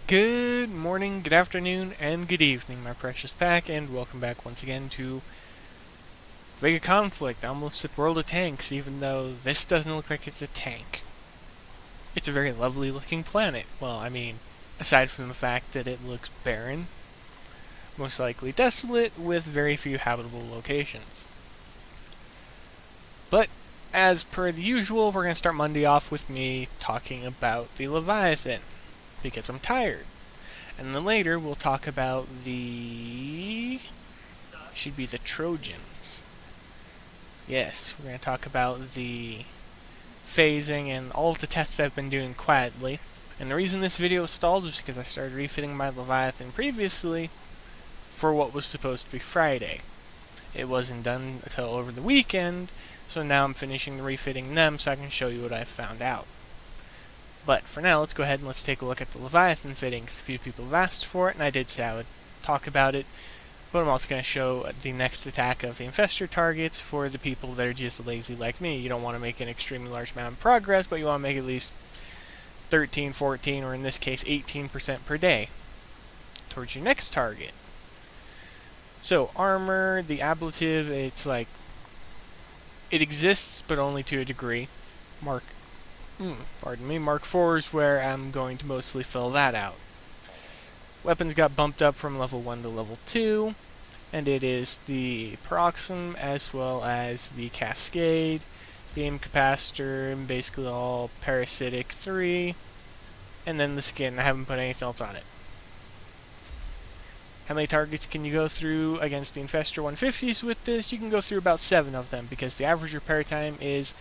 Good morning, good afternoon, and good evening, my precious pack, and welcome back once again to VEGA Conflict. I almost said World of Tanks, even though this doesn't look like it's a tank. It's a very lovely looking planet. Well, I mean, aside from the fact that it looks barren, most likely desolate, with very few habitable locations. But, as per the usual, we're going to start Monday off with me talking about the Leviathan, because I'm tired. And then later we'll talk about should be the Trojans. Yes, we're going to talk about the phasing and all of the tests I've been doing quietly. And the reason this video stalled was because I started refitting my Leviathan previously for what was supposed to be Friday. It wasn't done until over the weekend, so now I'm finishing the refitting them so I can show you what I've found out. But for now, let's go ahead and let's take a look at the Leviathan fittings. A few people have asked for it, and I did say I would talk about it. But I'm also going to show the next attack of the Infester targets for the people that are just lazy like me. You don't want to make an extremely large amount of progress, but you want to make at least 13, 14, or in this case 18% per day towards your next target. So, armor, the ablative, it's like, it exists, but only to a degree. Mark 4 is where I'm going to mostly fill that out. Weapons got bumped up from level 1 to level 2, and it is the Paroxysm as well as the Cascade, the Aim Capacitor, and basically all Parasitic 3, and then the skin. I haven't put anything else on it. How many targets can you go through against the Infester 150s with this? You can go through about 7 of them, because the average repair time is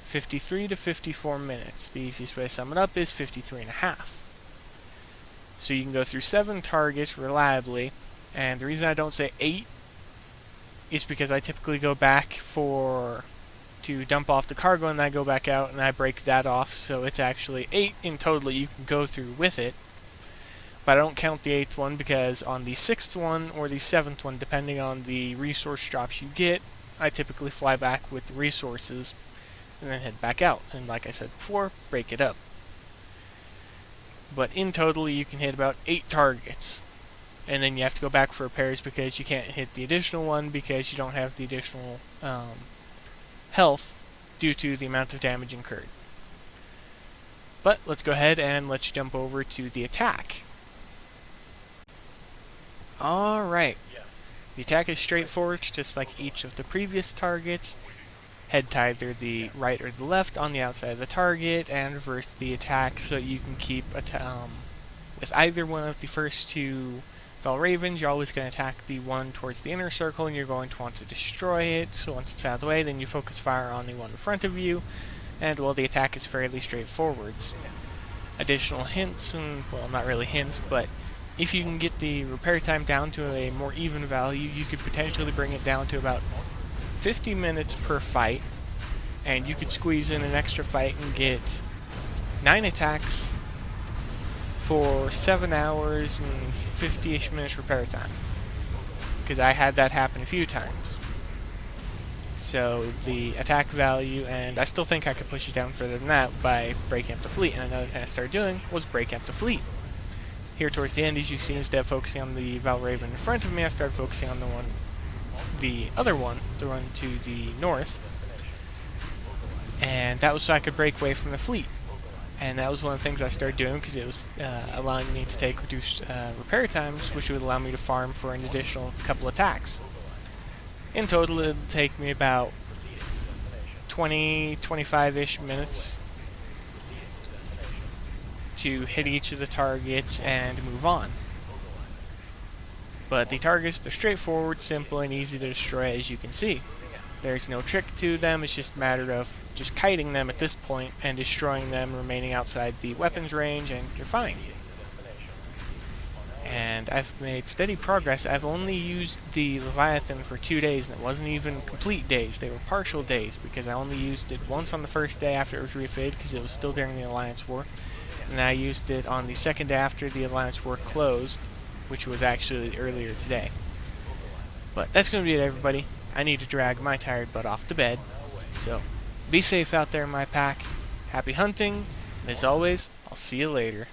53 to 54 minutes. The easiest way to sum it up is 53.5. So you can go through 7 targets reliably, and the reason I don't say 8 is because I typically go back to dump off the cargo, and then I go back out and I break that off, so it's actually 8 in total you can go through with it. But I don't count the 8th one, because on the 6th one or the 7th one, depending on the resource drops you get, I typically fly back with the resources and then head back out, and like I said before, break it up. But in total, you can hit about 8 targets, and then you have to go back for repairs because you can't hit the additional one because you don't have the additional health due to the amount of damage incurred. But let's go ahead and let's jump over to the attack. Alright, the attack is straightforward, just like each of the previous targets. Head to either the right or the left on the outside of the target, and reverse the attack so you can keep with either one of the first 2 Valravens. You're always going to attack the one towards the inner circle, and you're going to want to destroy it. So once it's out of the way, then you focus fire on the one in front of you, and well, the attack is fairly straightforward. Additional hints, and well, not really hints, but if you can get the repair time down to a more even value, you could potentially bring it down to about 50 minutes per fight, and you could squeeze in an extra fight and get 9 attacks for 7 hours and 50-ish minutes repair time, because I had that happen a few times. So the attack value, and I still think I could push it down further than that by breaking up the fleet, and another thing I started doing was breaking up the fleet. Here towards the end, as you see, instead of focusing on the Valraven in front of me, I started focusing on the other one, the one to the north, and that was so I could break away from the fleet. And that was one of the things I started doing, because it was allowing me to take reduced repair times, which would allow me to farm for an additional couple attacks. In total, it would take me about 25-ish minutes to hit each of the targets and move on. But the targets, they're straightforward, simple, and easy to destroy, as you can see. There's no trick to them, it's just a matter of just kiting them at this point and destroying them, remaining outside the weapons range, and you're fine. And I've made steady progress. I've only used the Leviathan for 2 days, and it wasn't even complete days, they were partial days, because I only used it once on the first day after it was refitted, because it was still during the Alliance War, and I used it on the second day after the Alliance War closed, which was actually earlier today. But that's going to be it, everybody. I need to drag my tired butt off to bed. So, be safe out there, my pack. Happy hunting, and as always, I'll see you later.